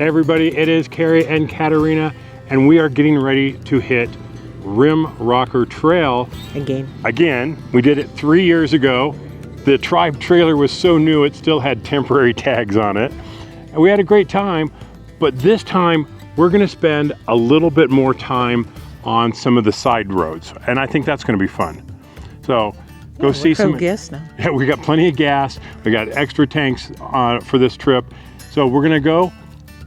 Hey everybody, it is Carrie and Katerina, and we are getting ready to hit Rimrocker Trail. Again, we did it 3 years ago. The tribe trailer was so new it still had temporary tags on it. And we had a great time, but this time we're gonna spend a little bit more time on some of the side roads, and I think that's gonna be fun. So go see some gas now. Yeah, we got plenty of gas. We got extra tanks for this trip. So we're gonna go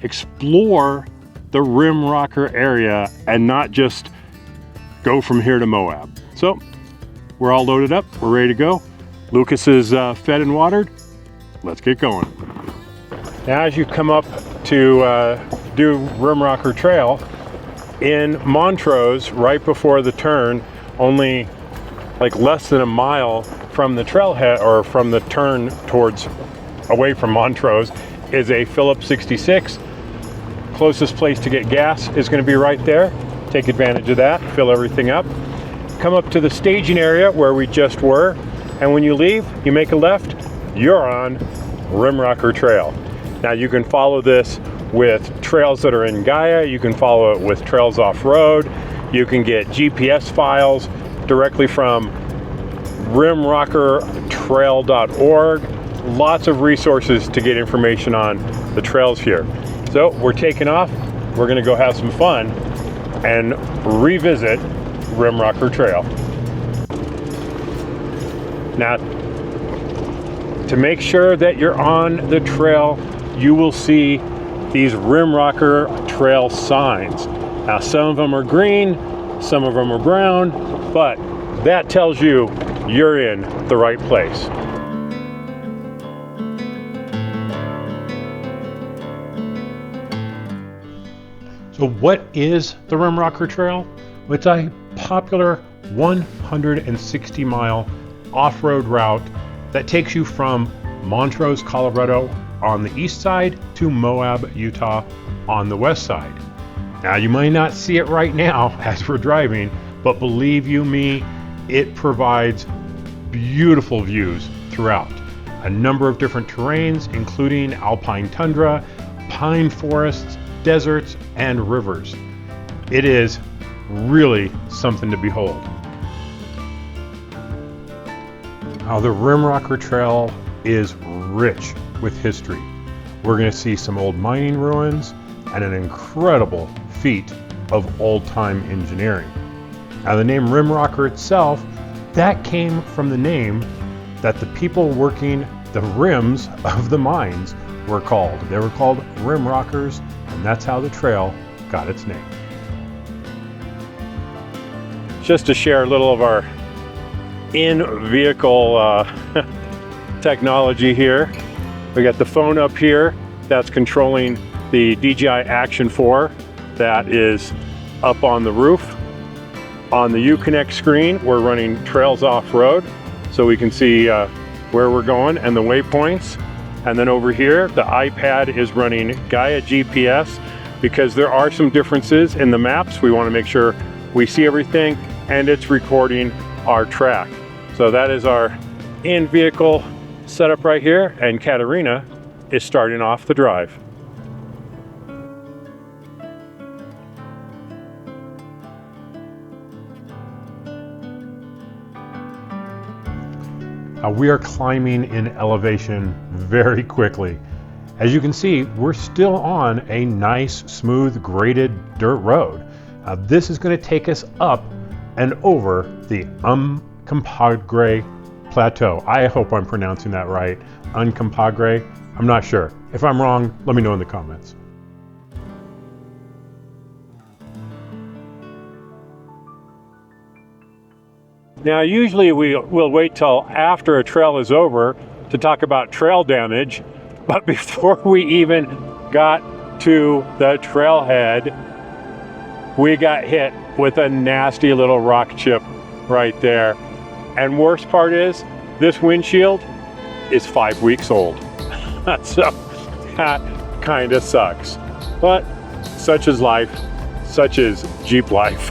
explore the Rimrocker area and not just go from here to Moab. So we're all loaded up, we're ready to go. Lucas is fed and watered. Let's get going. Now as you come up to do Rimrocker Trail, in Montrose, right before the turn, only like less than a mile from the trailhead or from the turn towards away from Montrose, is a Phillips 66. Closest place to get gas is going to be right there. Take advantage of that, fill everything up. Come up to the staging area where we just were, and when you leave, you make a left, you're on Rimrocker Trail. Now you can follow this with trails that are in Gaia, you can follow it with trails off-road, you can get GPS files directly from rimrockertrail.org. Lots of resources to get information on the trails here. So we're taking off, we're gonna go have some fun and revisit Rimrocker Trail. Now, to make sure that you're on the trail, you will see these Rimrocker Trail signs. Now some of them are green, some of them are brown, but that tells you you're in the right place. So what is the Rimrocker Trail? It's a popular 160-mile off-road route that takes you from Montrose, Colorado on the east side to Moab, Utah on the west side. Now you might not see it right now as we're driving, but believe you me, it provides beautiful views throughout. A number of different terrains, including alpine tundra, pine forests, deserts, and rivers. It is really something to behold. Now the Rimrocker Trail is rich with history. We're going to see some old mining ruins and an incredible feat of old-time engineering. Now the name Rimrocker itself, that came from the name that the people working the rims of the mines were called. They were called Rimrockers, and that's how the trail got its name. Just to share a little of our in-vehicle technology here. We got the phone up here that's controlling the DJI Action 4 that is up on the roof. On the Uconnect screen, we're running Trails Off-Road, so we can see where we're going and the waypoints. And then over here, the iPad is running Gaia GPS, because there are some differences in the maps. We want to make sure we see everything, and it's recording our track. So that is our in-vehicle setup right here, and Katerina is starting off the drive. We are climbing in elevation very quickly. As you can see, we're still on a nice, smooth, graded dirt road. This is going to take us up and over the Uncompahgre Plateau. I hope I'm pronouncing that right. Uncompahgre. I'm not sure. If I'm wrong, let me know in the comments. Now, usually we'll wait till after a trail is over to talk about trail damage, but before we even got to the trailhead, we got hit with a nasty little rock chip right there. And worst part is, this windshield is 5 weeks old. So that kind of sucks. But such is life, such is Jeep life.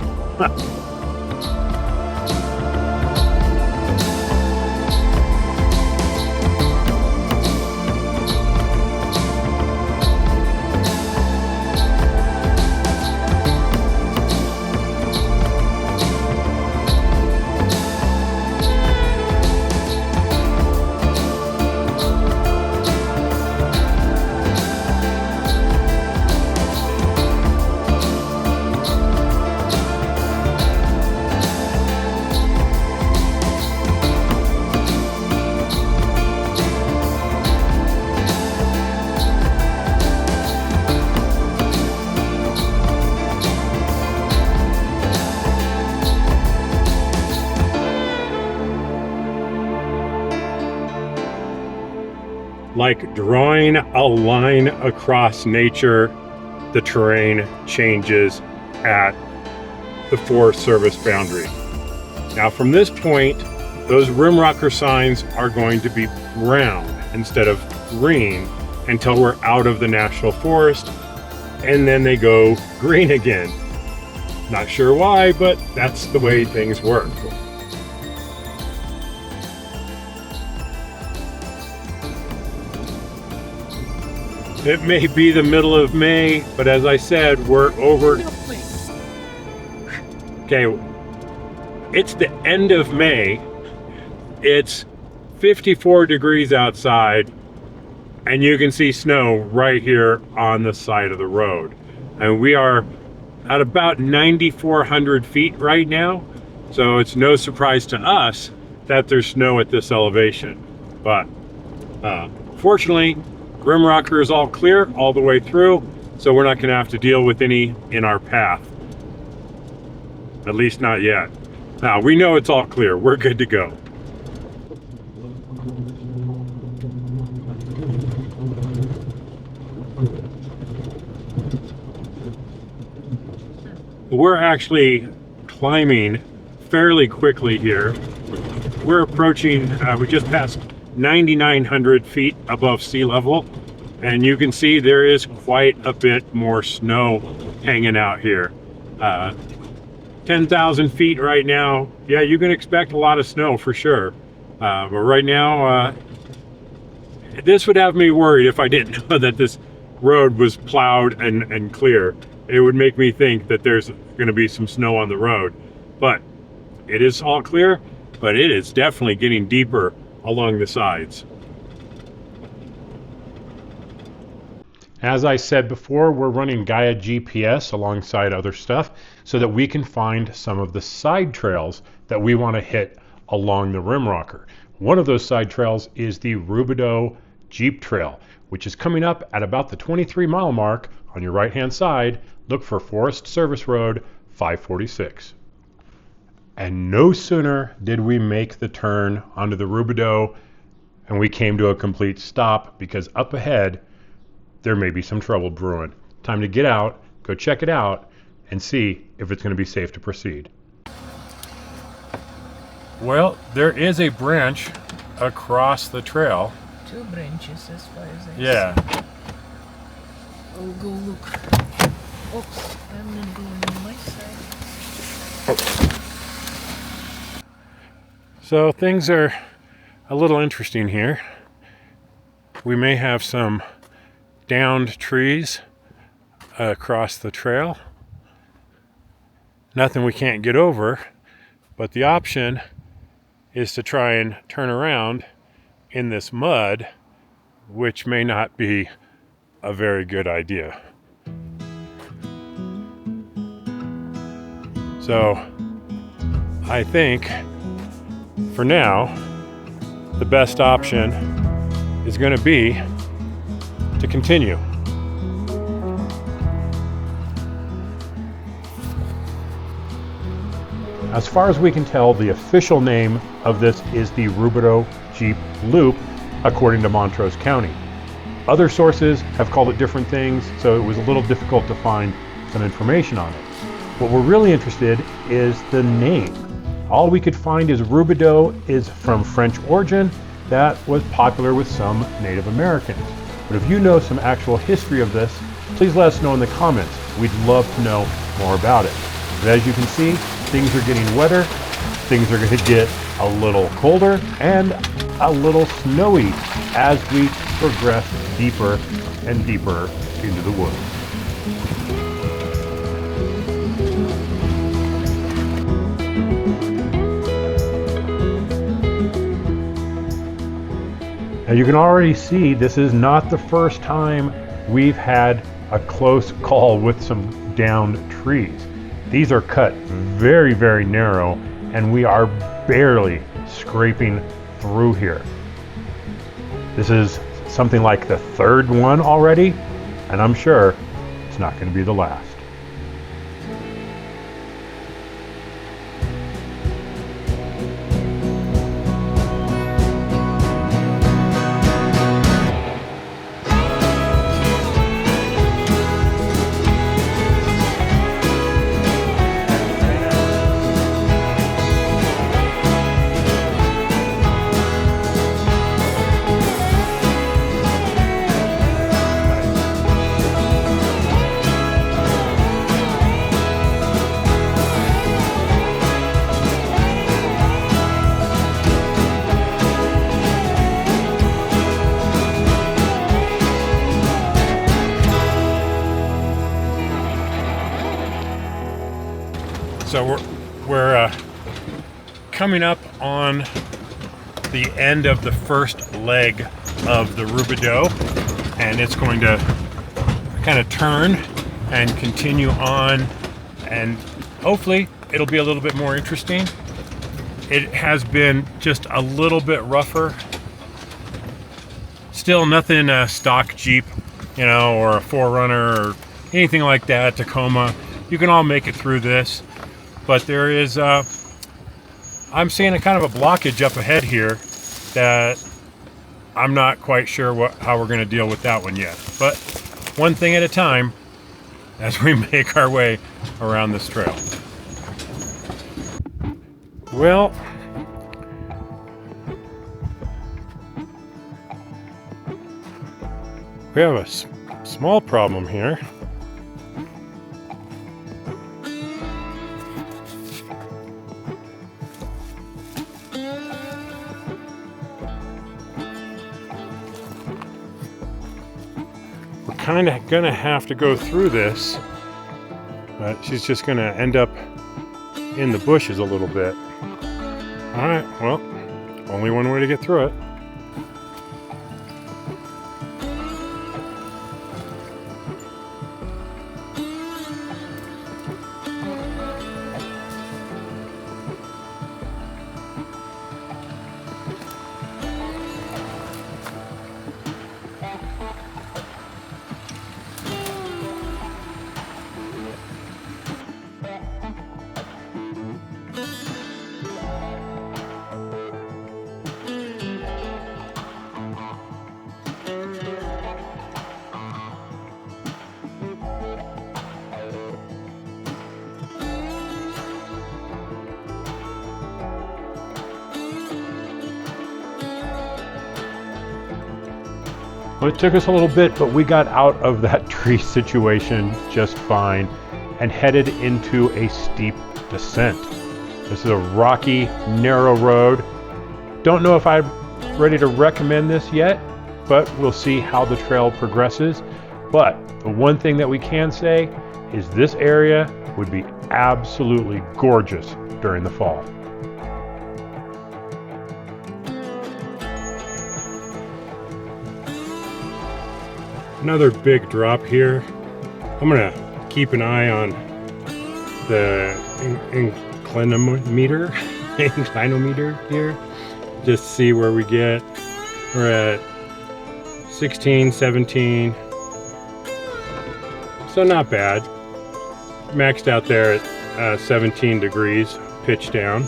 like drawing a line across nature, the terrain changes at the Forest Service boundary. Now from this point, those Rimrocker signs are going to be brown instead of green until we're out of the national forest, and then they go green again. Not sure why, but that's the way things work. It may be the middle of May, but as I said, we're over. Okay, it's the end of May. It's 54 degrees outside, and you can see snow right here on the side of the road. And we are at about 9,400 feet right now, so it's no surprise to us that there's snow at this elevation. But fortunately, Rimrocker is all clear all the way through, so we're not going to have to deal with any in our path. At least not yet. Now, we know it's all clear. We're good to go. We're actually climbing fairly quickly here. We're approaching, we just passed 9,900 feet above sea level, and you can see there is quite a bit more snow hanging out here. 10,000 feet right now. Yeah, you can expect a lot of snow for sure. But right now, this would have me worried if I didn't know that this road was plowed and clear. It would make me think that there's going to be some snow on the road. But it is all clear, but it is definitely getting deeper along the sides. As I said before, we're running Gaia GPS alongside other stuff so that we can find some of the side trails that we want to hit along the Rimrocker. One of those side trails is the Rubido Jeep Trail, which is coming up at about the 23-mile mark on your right-hand side. Look for Forest Service Road 546. And no sooner did we make the turn onto the Rubido and we came to a complete stop, because up ahead there may be some trouble brewing. Time to get out, go check it out, and see if it's going to be safe to proceed. Well, there is a branch across the trail. 2 branches as far as I see. I'll go look. Oops, I'm not going on my side. So things are a little interesting here. We may have some downed trees across the trail. Nothing we can't get over, but the option is to try and turn around in this mud, which may not be a very good idea. So I think for now the best option is going to be to continue. As far as we can tell, the official name of this is the Rubido Jeep Loop, according to Montrose County. Other sources have called it different things, so it was a little difficult to find some information on it. What we're really interested is the name. All we could find is Rubido is from French origin that was popular with some Native Americans. But if you know some actual history of this, please let us know in the comments. We'd love to know more about it. But as you can see, things are getting wetter, things are going to get a little colder and a little snowy as we progress deeper and deeper into the woods. Now you can already see this is not the first time we've had a close call with some downed trees. These are cut very, very narrow, and we are barely scraping through here. This is something like the third one already, and I'm sure it's not going to be the last. So we're coming up on the end of the first leg of the Rubido, and it's going to kind of turn and continue on, and hopefully it'll be a little bit more interesting. It has been just a little bit rougher. Still nothing stock Jeep, you know, or a 4Runner or anything like that, Tacoma. You can all make it through this, but there is I'm seeing a kind of a blockage up ahead here that I'm not quite sure how we're going to deal with that one yet. But one thing at a time as we make our way around this trail. Well, we have a small problem here. We're kind of gonna have to go through this, but she's just gonna end up in the bushes a little bit. All right, well, only one way to get through it. Well, it took us a little bit, but we got out of that tree situation just fine and headed into a steep descent. This is a rocky, narrow road. Don't know if I'm ready to recommend this yet, but we'll see how the trail progresses. But the one thing that we can say is this area would be absolutely gorgeous during the fall. Another big drop here. I'm gonna keep an eye on the inclinometer here, just see where we get. We're at 16, 17, so not bad. Maxed out there at 17 degrees, pitch down.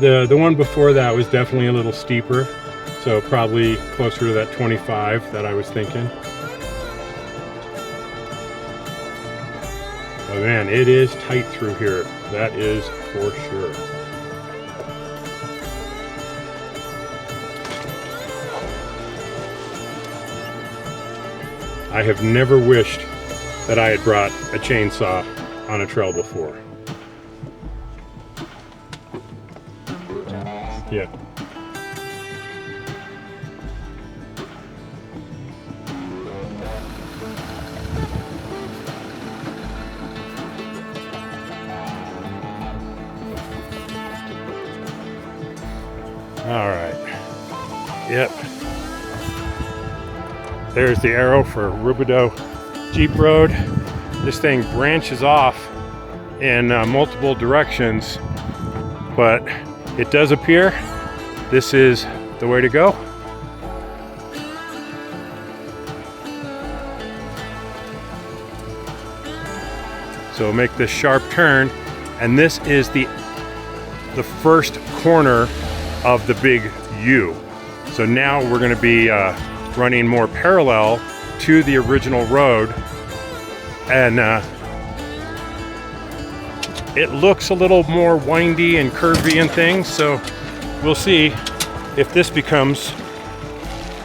The one before that was definitely a little steeper. So probably closer to that 25 that I was thinking. Oh man, it is tight through here. That is for sure. I have never wished that I had brought a chainsaw on a trail before. Yeah. All right. Yep. There's the arrow for Rubido Jeep Road. This thing branches off in multiple directions, but it does appear this is the way to go. So make this sharp turn, and this is the first corner of the big U. So now we're going to be running more parallel to the original road, and it looks a little more windy and curvy and things, so we'll see if this becomes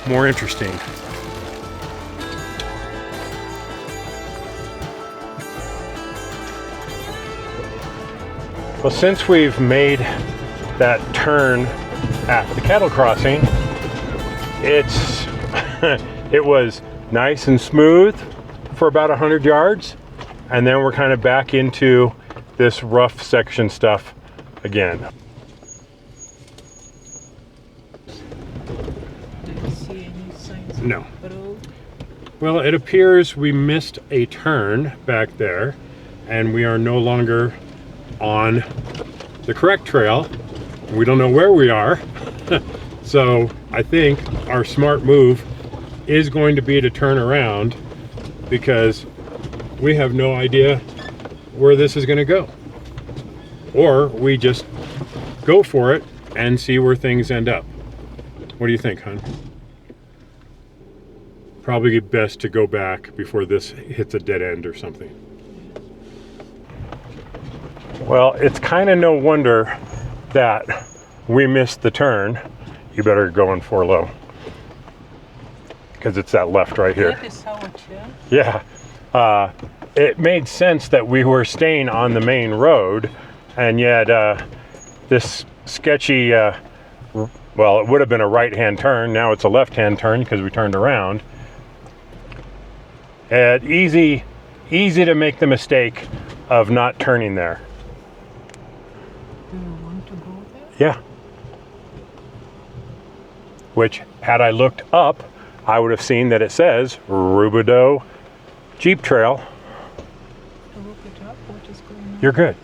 more interesting. Well, since we've made that turn at the cattle crossing, it was nice and smooth for about 100 yards, and then we're kind of back into this rough section stuff again. Do you see any signs of No. road? Well, it appears we missed a turn back there, and we are no longer on the correct trail. We don't know where we are. So I think our smart move is going to be to turn around, because we have no idea where this is going to go. Or we just go for it and see where things end up. What do you think, hon? Probably best to go back before this hits a dead end or something. Well, it's kind of no wonder that we missed the turn. You better go in 4 low, because it's that left right here. That is our chair. Yeah. It made sense that we were staying on the main road, and yet this sketchy, well, it would have been a right-hand turn. Now it's a left-hand turn because we turned around. And easy to make the mistake of not turning there. Do you want to go there? Yeah. Which, had I looked up, I would have seen that it says Rubido Jeep Trail. To look it up, what is going on? You're good.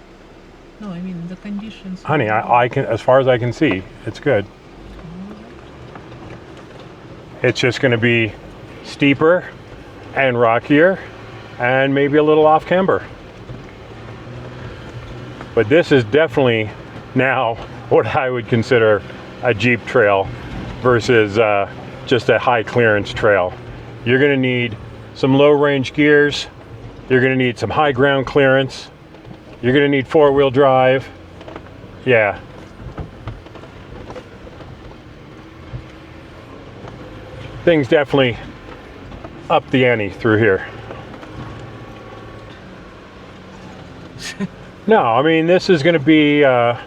No, I mean the conditions. Honey, I can, as far as I can see, it's good. It's just going to be steeper and rockier and maybe a little off camber. But this is definitely now what I would consider a Jeep trail versus just a high clearance trail. You're going to need some low range gears. You're going to need some high ground clearance. You're going to need 4-wheel drive. Yeah. Things definitely up the ante through here. No, I mean, this is going to be, at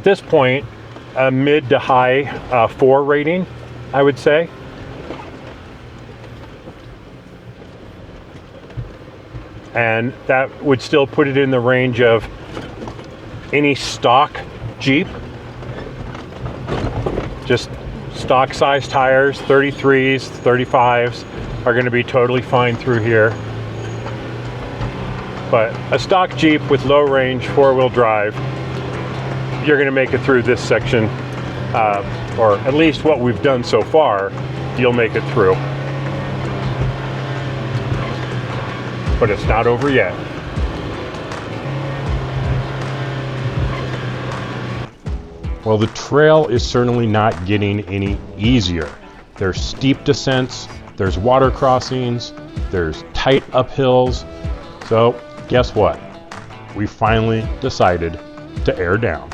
this point, a mid to high 4 rating, I would say. And that would still put it in the range of any stock Jeep. Just stock size tires, 33s, 35s are going to be totally fine through here. But a stock Jeep with low range 4-wheel drive, you're going to make it through this section, or at least what we've done so far, you'll make it through. But it's not over yet. Well, the trail is certainly not getting any easier. There's steep descents, there's water crossings, there's tight uphills. So guess what? We finally decided to air down.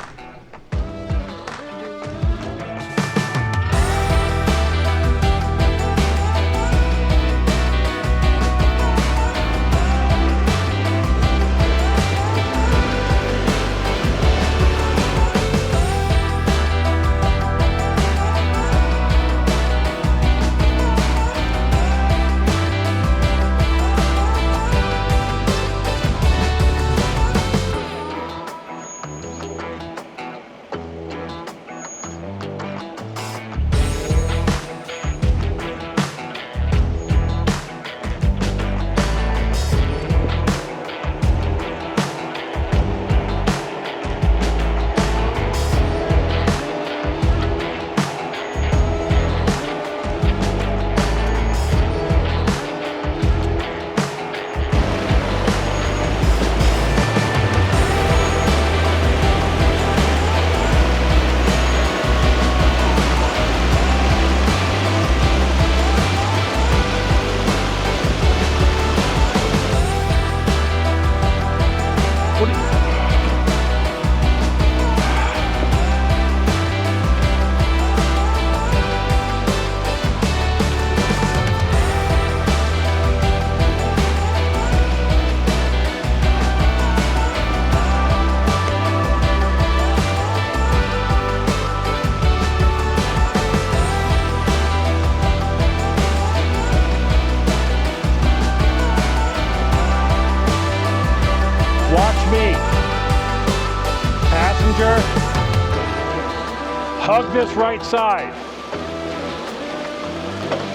hug this right side.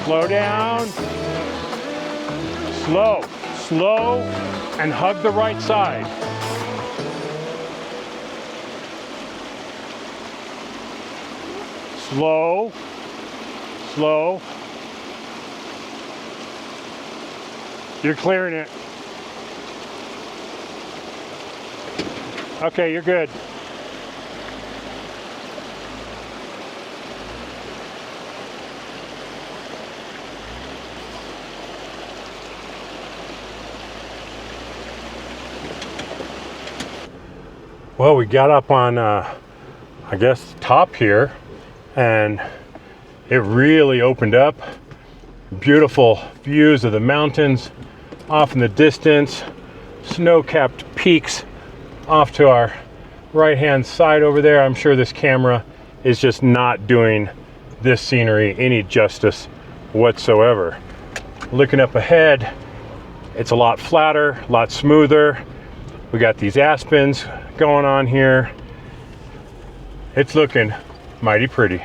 Slow down. Slow, slow, and hug the right side. Slow, slow. You're clearing it. Okay, you're good. Well, we got up on, I guess, the top here, and it really opened up. Beautiful views of the mountains off in the distance, snow-capped peaks off to our right-hand side over there. I'm sure this camera is just not doing this scenery any justice whatsoever. Looking up ahead, it's a lot flatter, a lot smoother. We got these aspens going on here. It's looking mighty pretty.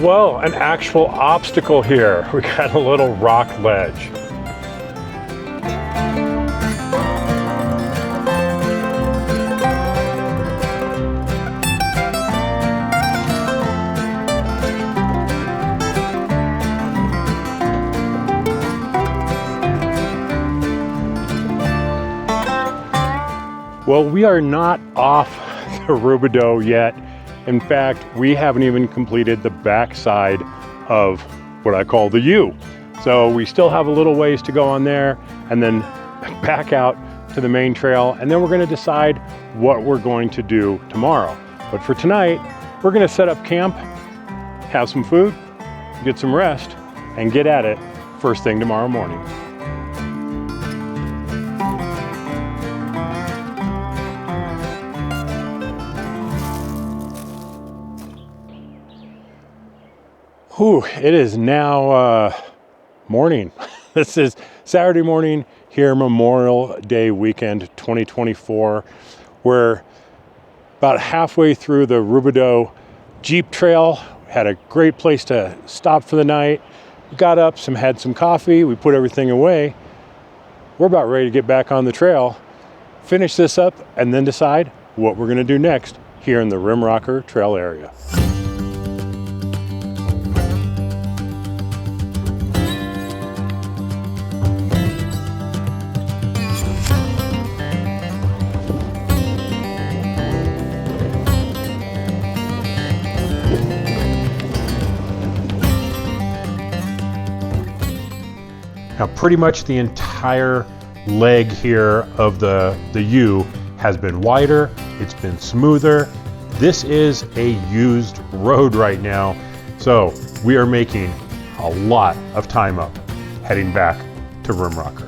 Well, an actual obstacle here. We got a little rock ledge. Well, we are not off the Rubido yet. In fact, we haven't even completed the backside of what I call the U. So we still have a little ways to go on there and then back out to the main trail. And then we're going to decide what we're going to do tomorrow. But for tonight, we're going to set up camp, have some food, get some rest, and get at it first thing tomorrow morning. Whew, it is now morning. This is Saturday morning here, Memorial Day weekend 2024. We're about halfway through the Rubido Jeep Trail. Had a great place to stop for the night. We got up, had some coffee, we put everything away. We're about ready to get back on the trail, finish this up, and then decide what we're gonna do next here in the Rimrocker Trail area. Now, pretty much the entire leg here of the U has been wider, it's been smoother. This is a used road right now, so we are making a lot of time up heading back to Rimrocker.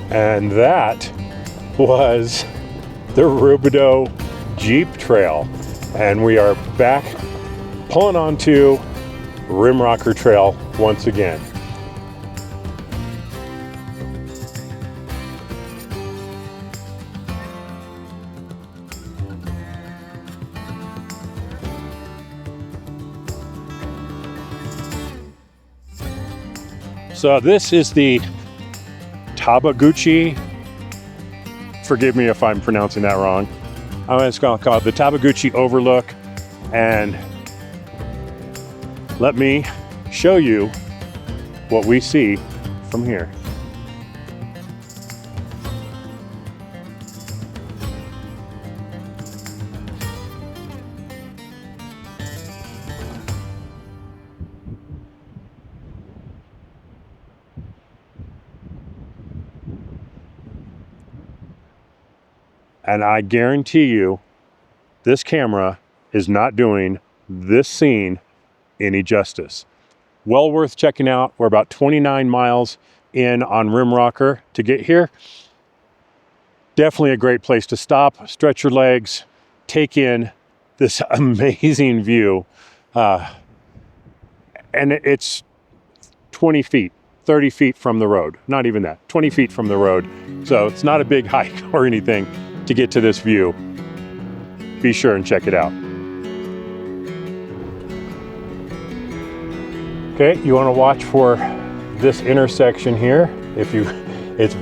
And that was the Rubido Jeep Trail. And we are back pulling onto Rimrocker Trail once again. So this is the Taguchi. Forgive me if I'm pronouncing that wrong. I'm just going to call it the Taguchi Overlook, and let me show you what we see from here. And I guarantee you, this camera is not doing this scene any justice. Well worth checking out. We're about 29 miles in on Rimrocker to get here. Definitely a great place to stop, stretch your legs, take in this amazing view. And it's 20 feet, 30 feet from the road. Not even that, 20 feet from the road. So it's not a big hike or anything to get to this view. Be sure and check it out. Okay, you want to watch for this intersection here. It's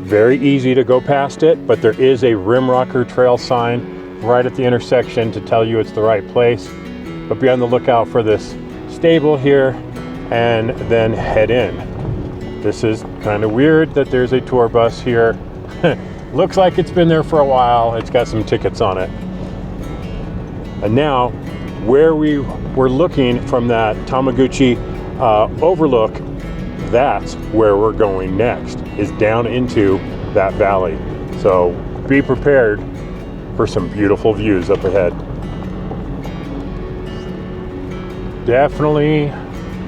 very easy to go past it, but there is a Rimrocker Trail sign right at the intersection to tell you it's the right place. But be on the lookout for this stable here and then head in. This is kind of weird that there's a tour bus here. Looks like it's been there for a while. It's got some tickets on it. And now, where we were looking from that Taguchi overlook, that's where we're going next, is down into that valley. So be prepared for some beautiful views up ahead. Definitely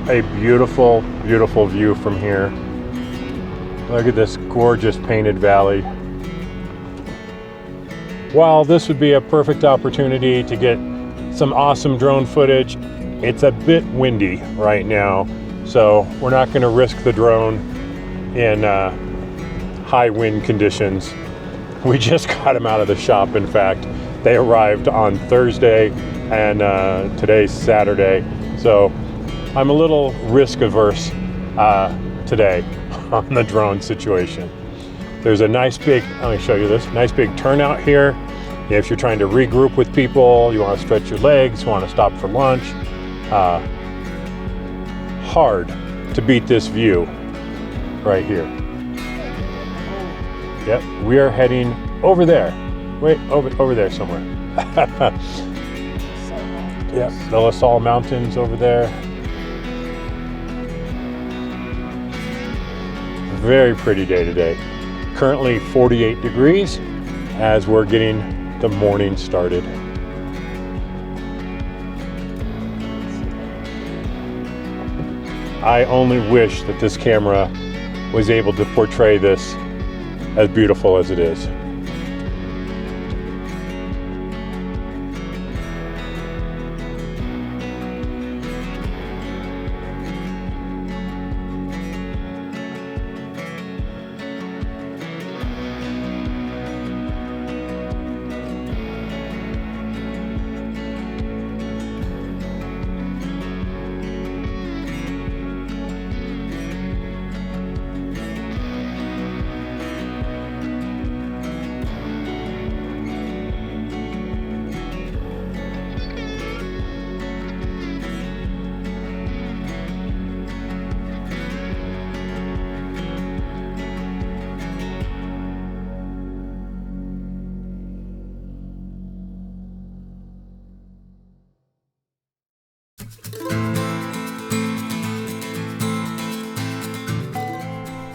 a beautiful, beautiful view from here. Look at this gorgeous painted valley. While this would be a perfect opportunity to get some awesome drone footage, it's a bit windy right now, so we're not going to risk the drone in high wind conditions. We just got them out of the shop. In fact, they arrived on Thursday, and today's Saturday, so I'm a little risk averse today on the drone situation. There's a nice big, let me show you this, nice big turnout here. If you're trying to regroup with people, you want to stretch your legs, want to stop for lunch. Hard to beat this view right here. Yep, we are heading over there. Wait, over there somewhere. Yep, the Sal Mountains over there. Very pretty day today. Currently 48 degrees as we're getting the morning started. I only wish that this camera was able to portray this as beautiful as it is.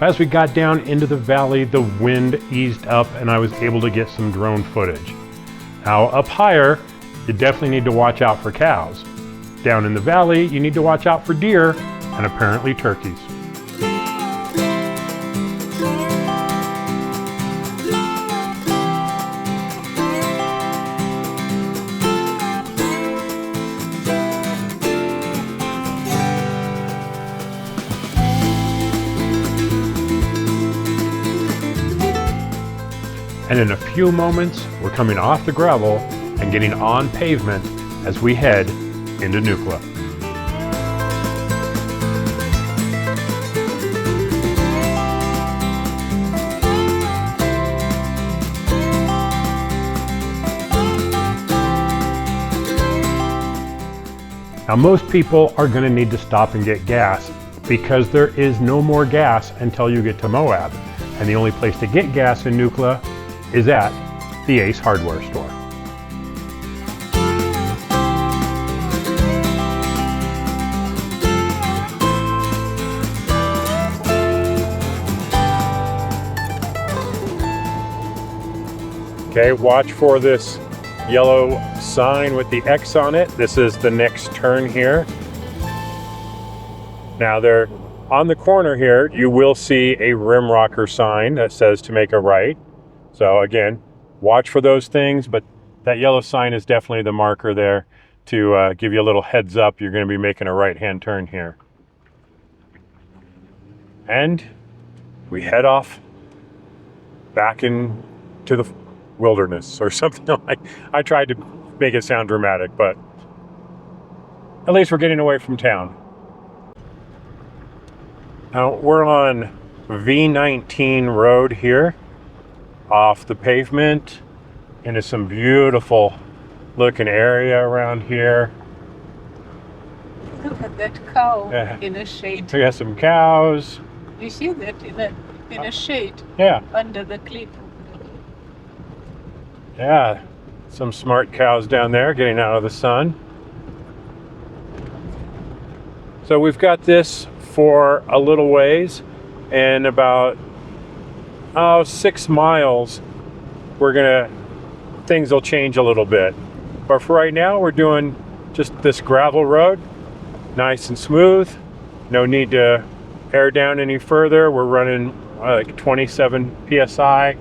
As we got down into the valley, the wind eased up and I was able to get some drone footage. Now up higher, you definitely need to watch out for cows. Down in the valley, you need to watch out for deer and apparently turkeys. And in a few moments, we're coming off the gravel and getting on pavement as we head into Nukla. Now most people are going to need to stop and get gas because there is no more gas until you get to Moab. And the only place to get gas in Nukla is at the Ace Hardware store. Okay, watch for this yellow sign with the X on it. This is the next turn here. Now there, on the corner here, you will see a Rimrocker sign that says to make a right. So again, watch for those things, but that yellow sign is definitely the marker there to give you a little heads up. You're going to be making a right-hand turn here. And we head off back into the wilderness or something like. I tried to make it sound dramatic, but at least we're getting away from town. Now we're on V19 road here, off the pavement into some beautiful looking area around here. Look at that cow in a shade. We got some cows. You see that in a shade? Yeah. Under the cliff. Yeah, some smart cows down there getting out of the sun. So we've got this for a little ways, and about 6 miles things will change a little bit. But for right now, we're doing just this gravel road, nice and smooth. No need to air down any further. We're running like 27 PSI.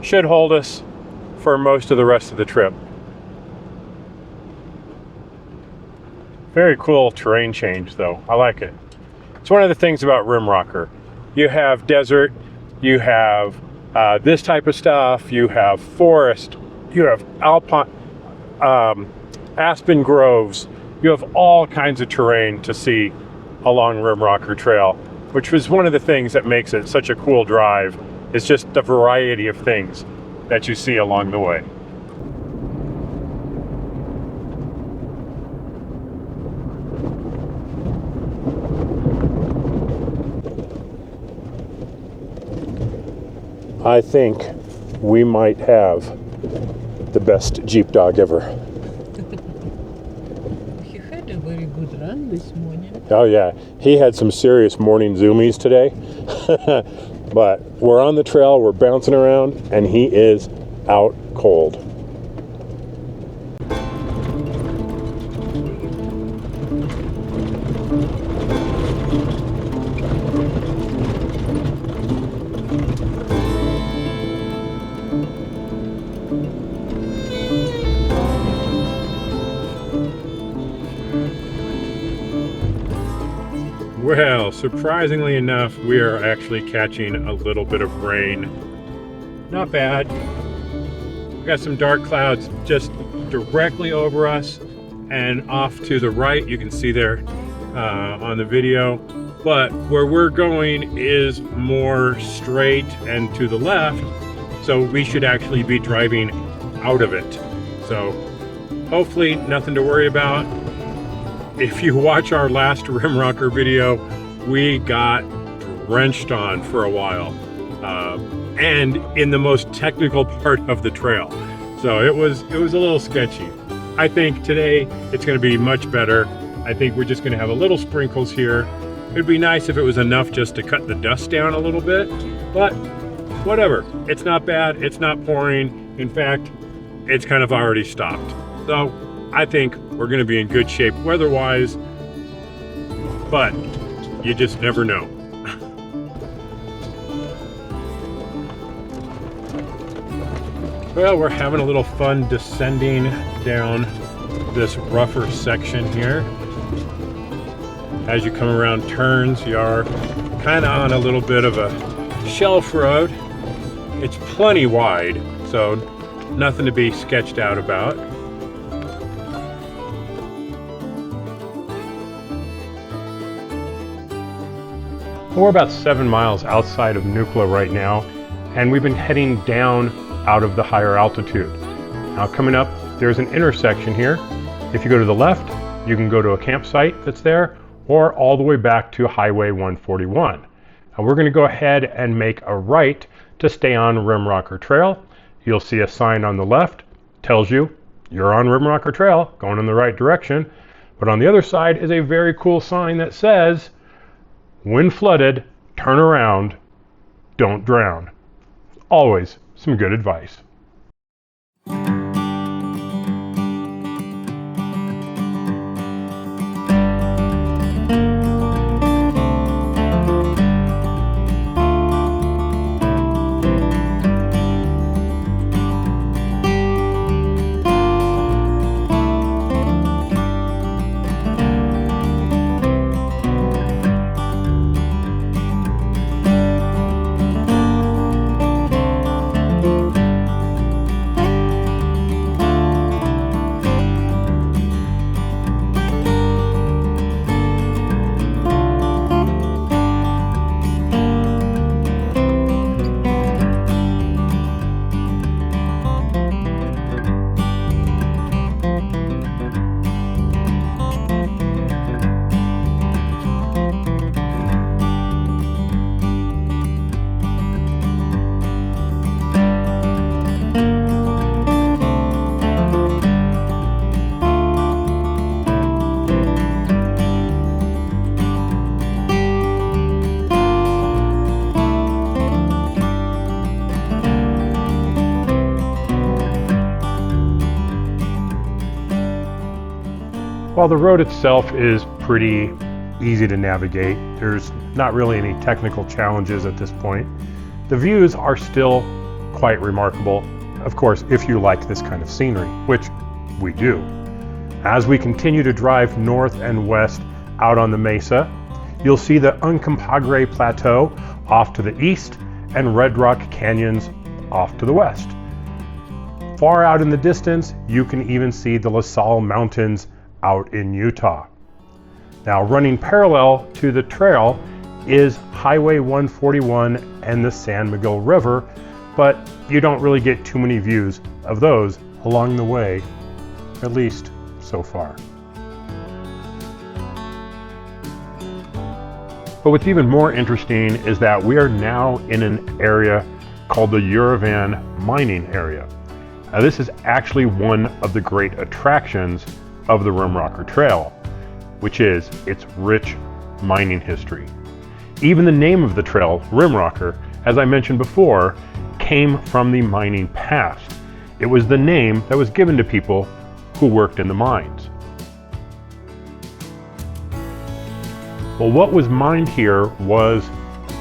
Should hold us for most of the rest of the trip. Very cool terrain change though. I like it. It's one of the things about Rimrocker. You have desert, you have this type of stuff, you have forest, you have alpine, aspen groves, you have all kinds of terrain to see along Rimrocker Trail, which was one of the things that makes it such a cool drive. It's just the variety of things that you see along the way. I think we might have the best Jeep dog ever. He had a very good run this morning. Oh yeah, he had some serious morning zoomies today. But we're on the trail, we're bouncing around, and he is out cold. Well, surprisingly enough, we are actually catching a little bit of rain. Not bad. We got some dark clouds just directly over us, and off to the right, you can see there on the video. But where we're going is more straight and to the left, so we should actually be driving out of it. So hopefully nothing to worry about. If you watch our last Rimrocker video, we got drenched on for a while, and in the most technical part of the trail. So it was a little sketchy. I think today it's going to be much better. I think we're just going to have a little sprinkles here. It'd be nice if it was enough just to cut the dust down a little bit, but whatever. It's not bad. It's not pouring. In fact, it's kind of already stopped. So I think we're going to be in good shape weather-wise, but you just never know. Well, we're having a little fun descending down this rougher section here. As you come around turns, you are kind of on a little bit of a shelf road. It's plenty wide, so nothing to be sketched out about. We're about 7 miles outside of Nukla right now, and we've been heading down out of the higher altitude. Now coming up, there's an intersection here. If you go to the left, you can go to a campsite that's there, or all the way back to Highway 141. Now we're going to go ahead and make a right to stay on Rimrocker Trail. You'll see a sign on the left, tells you you're on Rimrocker Trail, going in the right direction. But on the other side is a very cool sign that says, when flooded, turn around, don't drown. Always some good advice. While the road itself is pretty easy to navigate, there's not really any technical challenges at this point. The views are still quite remarkable, of course, if you like this kind of scenery, which we do. As we continue to drive north and west out on the mesa, you'll see the Uncompahgre Plateau off to the east and Red Rock Canyons off to the west. Far out in the distance, you can even see the Sal Mountains out in Utah. Now, running parallel to the trail is Highway 141 and the San Miguel River, but you don't really get too many views of those along the way, at least so far. But what's even more interesting is that we are now in an area called the Uravan mining area. Now, this is actually one of the great attractions of the Rimrocker Trail, which is its rich mining history. Even the name of the trail, Rimrocker, as I mentioned before, came from the mining past. It was the name that was given to people who worked in the mines. Well, what was mined here was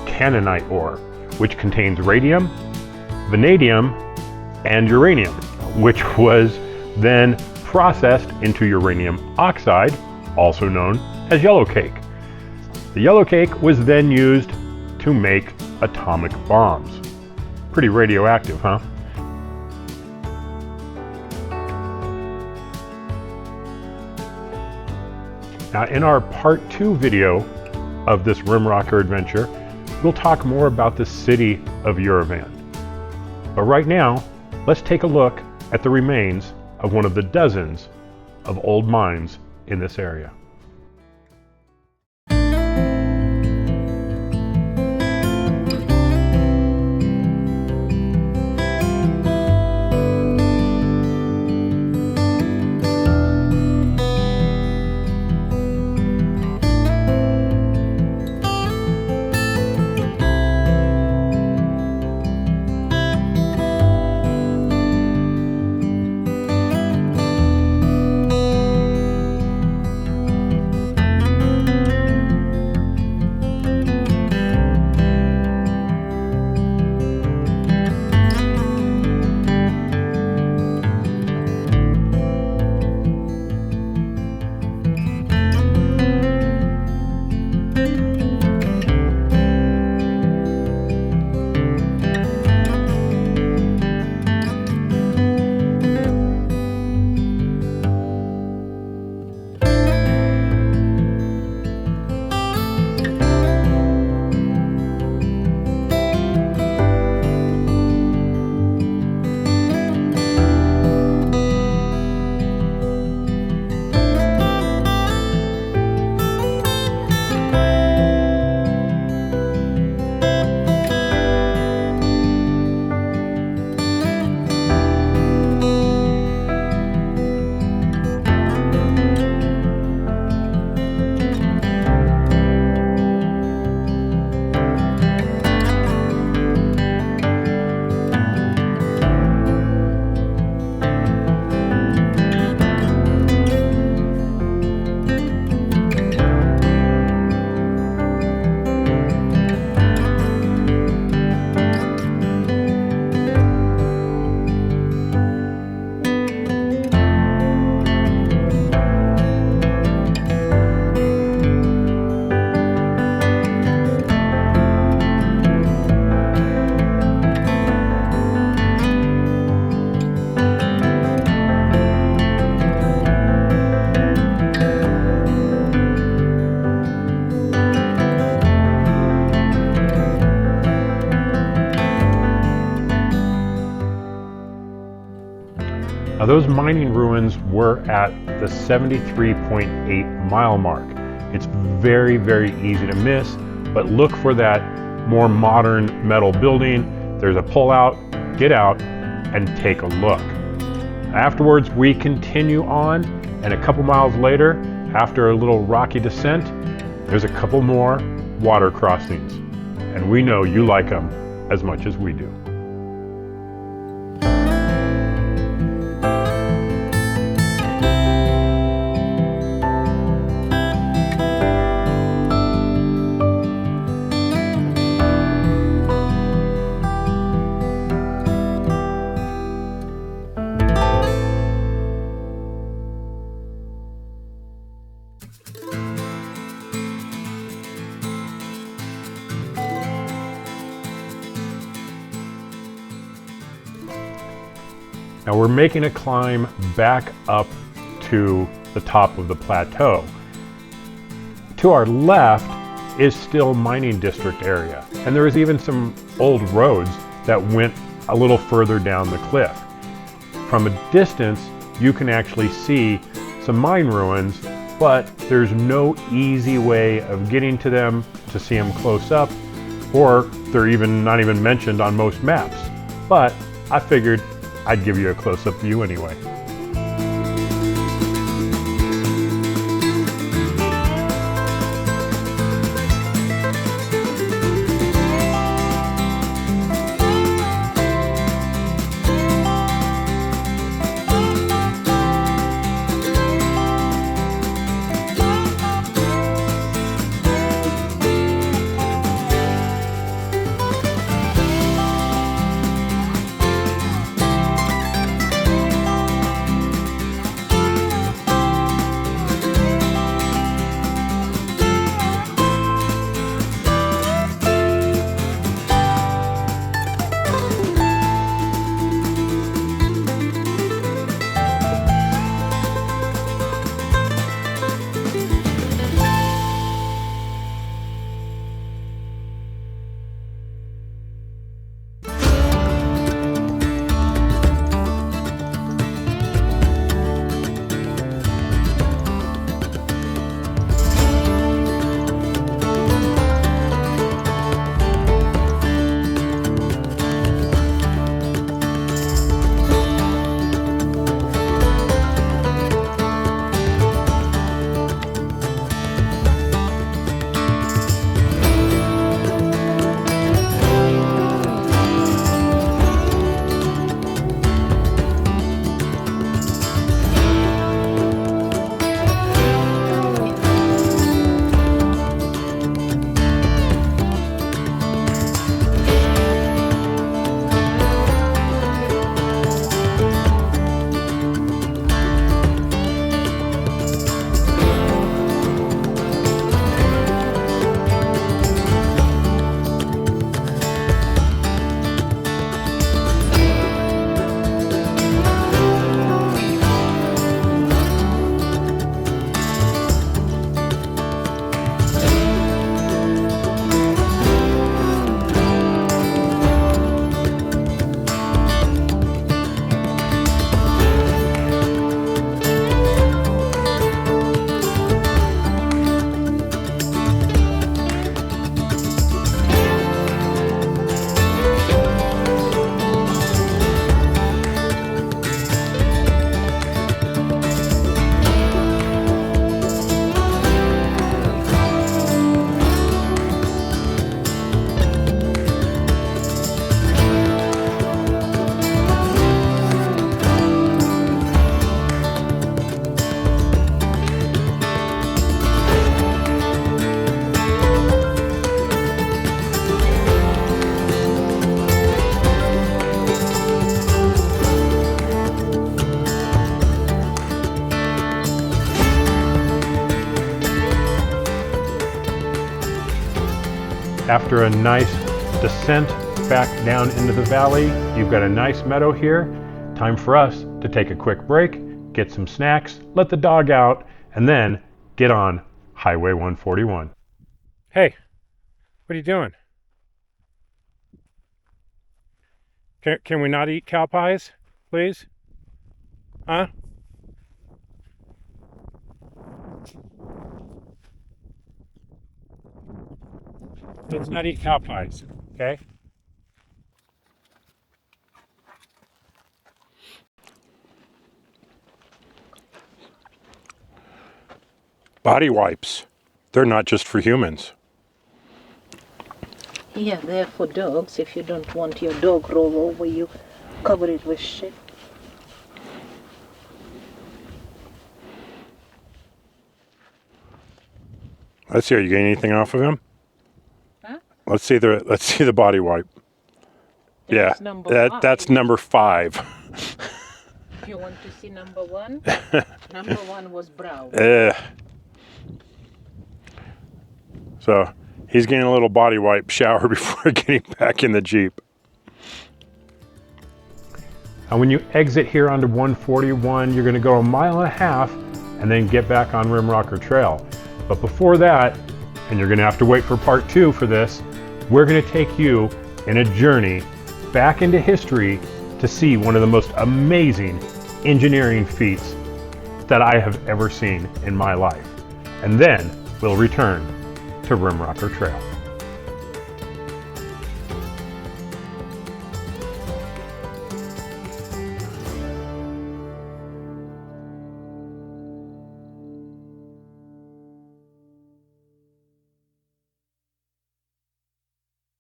cannonite ore, which contains radium, vanadium, and uranium, which was then processed into uranium oxide, also known as yellow cake. The yellow cake was then used to make atomic bombs. Pretty radioactive, huh? Now, in our part 2 video of this Rimrocker adventure, we'll talk more about the city of Uravan. But right now, let's take a look at the remains of one of the dozens of old mines in this area. those mining ruins were at the 73.8 mile mark. It's very, very easy to miss, but look for that more modern metal building. There's a pullout, get out and take a look. Afterwards, we continue on, and a couple miles later, after a little rocky descent, there's a couple more water crossings. And we know you like them as much as we do. Now we're making a climb back up to the top of the plateau. To our left is still mining district area, and there is even some old roads that went a little further down the cliff. From a distance, you can actually see some mine ruins, but there's no easy way of getting to them to see them close up, or they're not even mentioned on most maps. But I figured I'd give you a close-up view anyway. After a nice descent back down into the valley, you've got a nice meadow here. Time for us to take a quick break, get some snacks, let the dog out, and then get on Highway 141. Hey, what are you doing? Can we not eat cow pies, please? Huh? Let's not eat cow pies, okay? Body wipes. They're not just for humans. Yeah, they're for dogs. If you don't want your dog roll over you, cover it with shit. Let's see, are you getting anything off of him? Huh? Let's see the body wipe. That's Yeah, number five. that's number 5. If you want to see number 1, number 1 was brown. So he's getting a little body wipe shower before getting back in the Jeep. And when you exit here onto 141, you're going to go 1.5 miles and then get back on Rimrocker Trail. But before that, and you're going to have to wait for part 2 for this, we're going to take you in a journey back into history to see one of the most amazing engineering feats that I have ever seen in my life. And then we'll return to Rimrocker Trail.